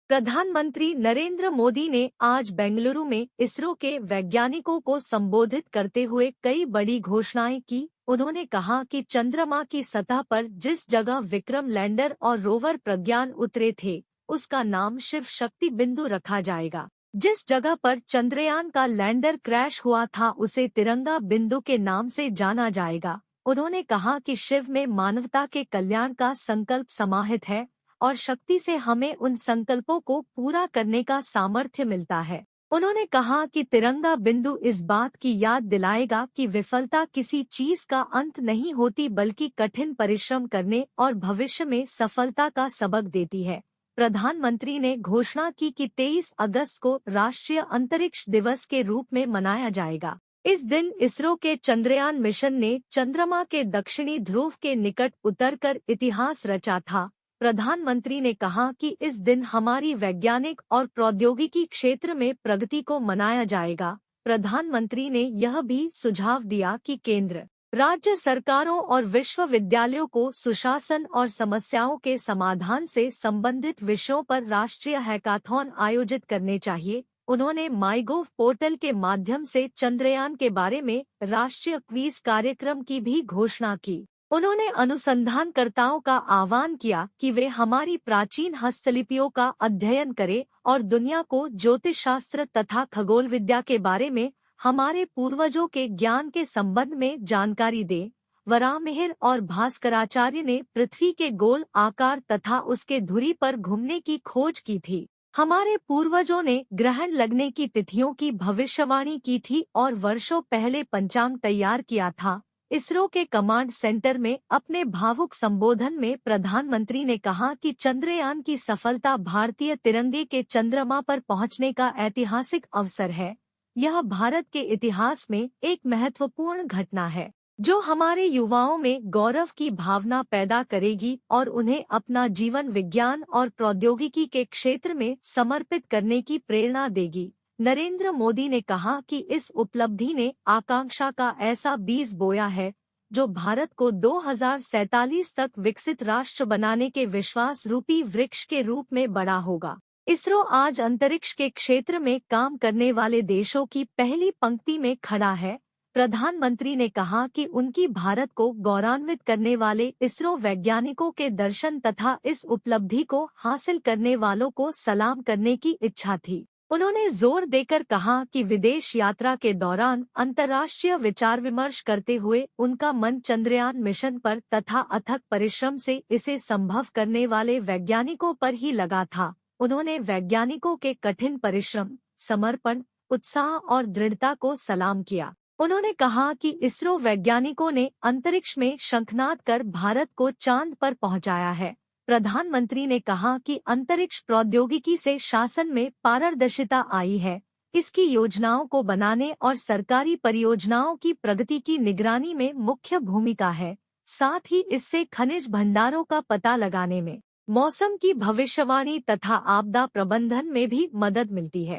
प्रधानमंत्री नरेंद्र मोदी ने आज बेंगलुरु में इसरो के वैज्ञानिकों को संबोधित करते हुए कई बड़ी घोषणाएं की। उन्होंने कहा कि चंद्रमा की सतह पर जिस जगह विक्रम लैंडर और रोवर प्रज्ञान उतरे थे, उसका नाम शिव शक्ति बिंदु रखा जाएगा। जिस जगह पर चंद्रयान का लैंडर क्रैश हुआ था, उसे तिरंगा बिंदु के नाम से जाना जाएगा। उन्होंने कहा कि शिव में मानवता के कल्याण का संकल्प समाहित है और शक्ति से हमें उन संकल्पों को पूरा करने का सामर्थ्य मिलता है। उन्होंने कहा कि तिरंगा बिंदु इस बात की याद दिलाएगा कि विफलता किसी चीज का अंत नहीं होती, बल्कि कठिन परिश्रम करने और भविष्य में सफलता का सबक देती है। प्रधानमंत्री ने घोषणा की कि 23 अगस्त को राष्ट्रीय अंतरिक्ष दिवस के रूप में मनाया जाएगा। इस दिन इसरो के चंद्रयान मिशन ने चंद्रमा के दक्षिणी ध्रुव के निकट उतरकर इतिहास रचा था। प्रधानमंत्री ने कहा कि इस दिन हमारी वैज्ञानिक और प्रौद्योगिकी क्षेत्र में प्रगति को मनाया जाएगा। प्रधानमंत्री ने यह भी सुझाव दिया कि केंद्र, राज्य सरकारों और विश्वविद्यालयों को सुशासन और समस्याओं के समाधान से संबंधित विषयों पर राष्ट्रीय हैकाथॉन आयोजित करने चाहिए। उन्होंने माईगोव पोर्टल के माध्यम से चंद्रयान के बारे में राष्ट्रीय क्विज कार्यक्रम की भी घोषणा की। उन्होंने अनुसंधानकर्ताओं का आह्वान किया कि वे हमारी प्राचीन हस्तलिपियों का अध्ययन करें और दुनिया को ज्योतिष शास्त्र तथा खगोल विद्या के बारे में हमारे पूर्वजों के ज्ञान के संबंध में जानकारी दें। वराहमिहिर और भास्कराचार्य ने पृथ्वी के गोल आकार तथा उसके धुरी पर घूमने की खोज की थी। हमारे पूर्वजों ने ग्रहण लगने की तिथियों की भविष्यवाणी की थी और वर्षों पहले पंचांग तैयार किया था। इसरो के कमांड सेंटर में अपने भावुक संबोधन में प्रधानमंत्री ने कहा कि चंद्रयान की सफलता भारतीय तिरंगे के चंद्रमा पर पहुंचने का ऐतिहासिक अवसर है। यह भारत के इतिहास में एक महत्वपूर्ण घटना है, जो हमारे युवाओं में गौरव की भावना पैदा करेगी और उन्हें अपना जीवन विज्ञान और प्रौद्योगिकी के क्षेत्र में समर्पित करने की प्रेरणा देगी। नरेंद्र मोदी ने कहा कि इस उपलब्धि ने आकांक्षा का ऐसा बीज बोया है, जो भारत को 2047 तक विकसित राष्ट्र बनाने के विश्वास रूपी वृक्ष के रूप में बड़ा होगा। इसरो आज अंतरिक्ष के क्षेत्र में काम करने वाले देशों की पहली पंक्ति में खड़ा है। प्रधानमंत्री ने कहा कि उनकी भारत को गौरवान्वित करने वाले इसरो वैज्ञानिकों के दर्शन तथा इस उपलब्धि को हासिल करने वालों को सलाम करने की इच्छा थी। उन्होंने जोर देकर कहा कि विदेश यात्रा के दौरान अंतर्राष्ट्रीय विचार विमर्श करते हुए उनका मन चंद्रयान मिशन पर तथा अथक परिश्रम से इसे संभव करने वाले वैज्ञानिकों पर ही लगा था। उन्होंने वैज्ञानिकों के कठिन परिश्रम, समर्पण, उत्साह और दृढ़ता को सलाम किया। उन्होंने कहा कि इसरो वैज्ञानिकों ने अंतरिक्ष में शंखनाद कर भारत को चांद पर पहुंचाया है। प्रधानमंत्री ने कहा कि अंतरिक्ष प्रौद्योगिकी से शासन में पारदर्शिता आई है। इसकी योजनाओं को बनाने और सरकारी परियोजनाओं की प्रगति की निगरानी में मुख्य भूमिका है। साथ ही इससे खनिज भंडारों का पता लगाने में, मौसम की भविष्यवाणी तथा आपदा प्रबंधन में भी मदद मिलती है।